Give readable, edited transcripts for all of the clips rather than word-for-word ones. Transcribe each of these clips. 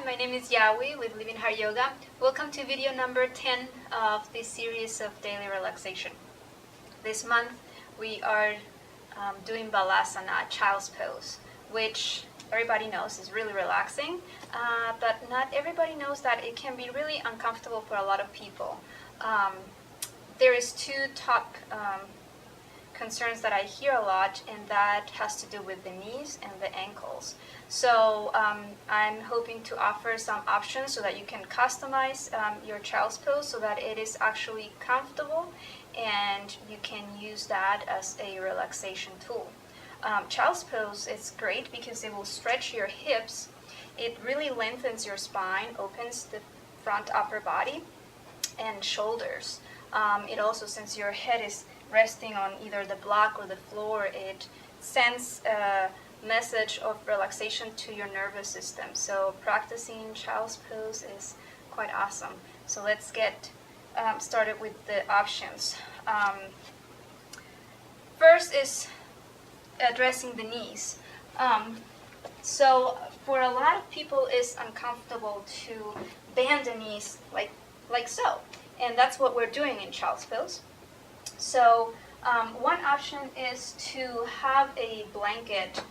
my name is Yawi with Living Heart Yoga. Welcome to video number 10 of this series of daily relaxation. This month we are doing Balasana, child's pose, which everybody knows is really relaxing, but not everybody knows that it can be really uncomfortable for a lot of people. There is two top concerns that I hear a lot, and that has to do with the knees and the ankles. So I'm hoping to offer some options so that you can customize your child's pose so that it is actually comfortable and you can use that as a relaxation tool. Child's pose is great because it will stretch your hips. It really lengthens your spine, opens the front upper body and shoulders. It also, since your head is resting on either the block or the floor, it sends a message of relaxation to your nervous system. So practicing child's pose is quite awesome. So let's get started with the options. First is addressing the knees. So for a lot of people it's uncomfortable to bend the knees like so. And that's what we're doing in child's pose. So one option is to have a blanket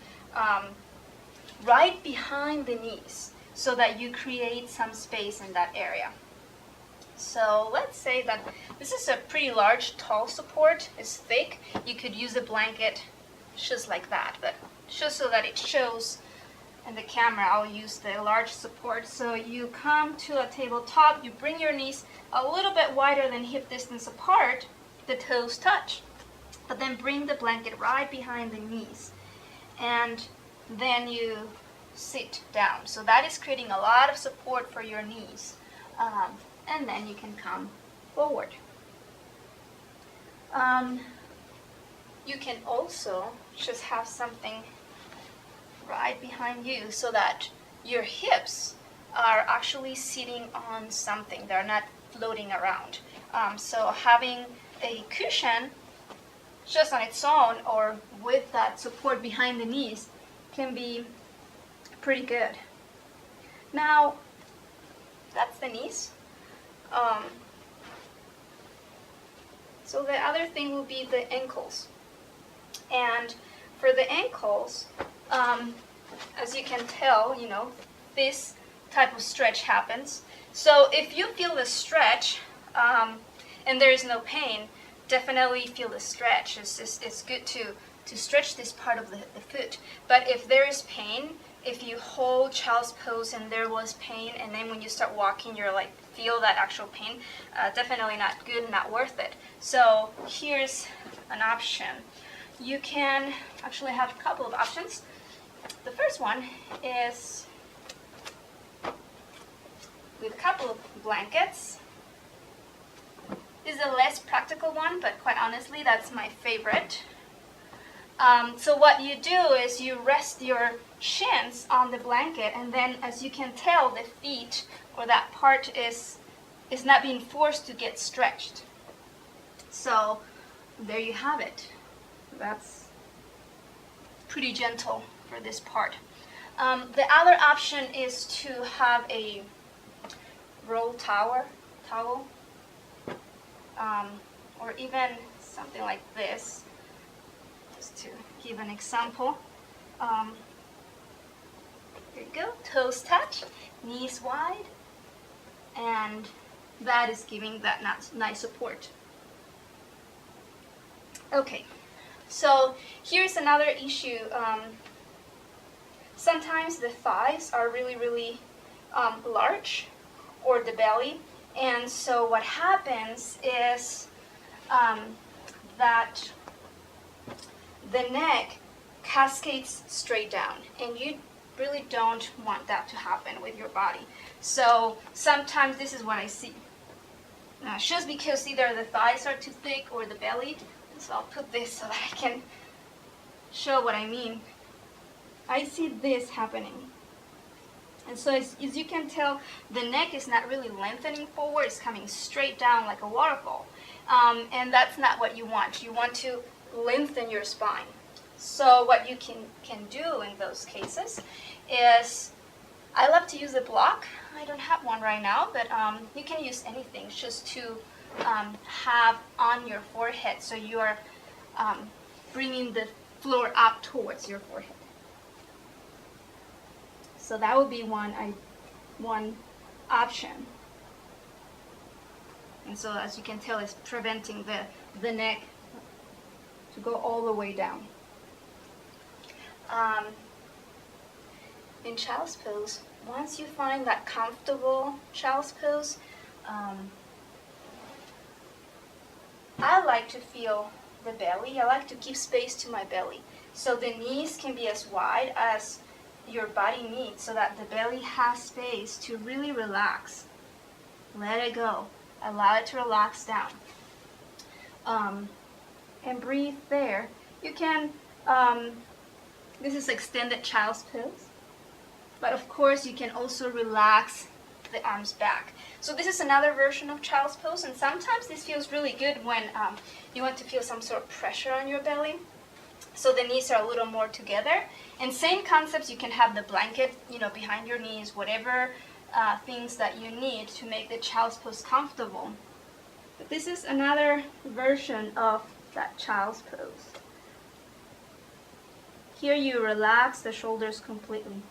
right behind the knees so that you create some space in that area. So let's say that this is a pretty large, tall support. It's thick. You could use a blanket just like that, but just so that it shows in the camera, I'll use the large support. So you come to a tabletop, you bring your knees a little bit wider than hip distance apart, the toes touch, but then bring the blanket right behind the knees, and then you sit down. So that is creating a lot of support for your knees, and then you can come forward. You can also just have something right behind you so that your hips are actually sitting on something. They're not floating around. So having a cushion just on its own or with that support behind the knees can be pretty good. Now, that's the knees. So the other thing will be the ankles. And for the ankles, as you can tell, this type of stretch happens. So if you feel the stretch and there is no pain, definitely feel the stretch. It's good to stretch this part of the foot. But if there is pain, if you hold child's pose and there was pain, and then when you start walking you're like feel that actual pain, definitely not good, not worth it. So here's an option. You can actually have a couple of options. The first one is with a couple of blankets. This is a less practical one, but quite honestly that's my favorite. So what you do is you rest your shins on the blanket, and then as you can tell, the feet or that part is not being forced to get stretched. So there you have it. That's pretty gentle for this part. The other option is to have a roll towel, or even something like this. Just to give an example. There you go, toes touch, knees wide, and that is giving that nice support. Okay, so here's another issue. Sometimes the thighs are really large, or the belly, and so what happens is that the neck cascades straight down, and you really don't want that to happen with your body. So sometimes this is what I see. Just because either the thighs are too thick or the belly, so I'll put this so that I can show what I mean. I see this happening. And so as you can tell, the neck is not really lengthening forward, it's coming straight down like a waterfall. And that's not what you want. You want to lengthen your spine. So what you can do in those cases is I love to use a block. I don't have one right now, but you can use anything just to have on your forehead, so you are bringing the floor up towards your forehead. So that would be one option. And so as you can tell, it's preventing the neck to go all the way down. In child's pose, once you find that comfortable child's pose, I like to feel the belly. I like to keep space to my belly. So the knees can be as wide as your body needs, so that the belly has space to really relax. Let it go. Allow it to relax down. And breathe there. You can, this is extended child's pose. But of course, you can also relax the arms back. So this is another version of child's pose, and sometimes this feels really good when you want to feel some sort of pressure on your belly. So the knees are a little more together. And same concepts, you can have the blanket, behind your knees, whatever things that you need to make the child's pose comfortable. But this is another version of that child's pose. Here you relax the shoulders completely.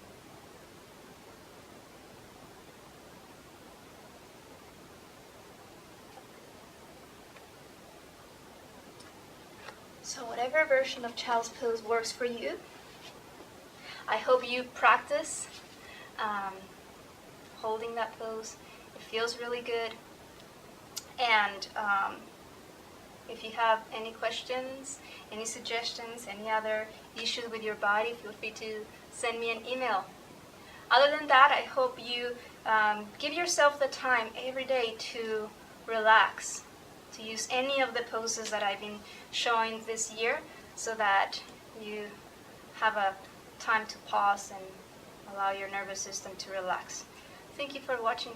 So whatever version of child's pose works for you, I hope you practice holding that pose. It feels really good. And if you have any questions, any suggestions, any other issues with your body, feel free to send me an email. Other than that, I hope you give yourself the time every day to relax, to use any of the poses that I've been showing this year, so that you have a time to pause and allow your nervous system to relax. Thank you for watching.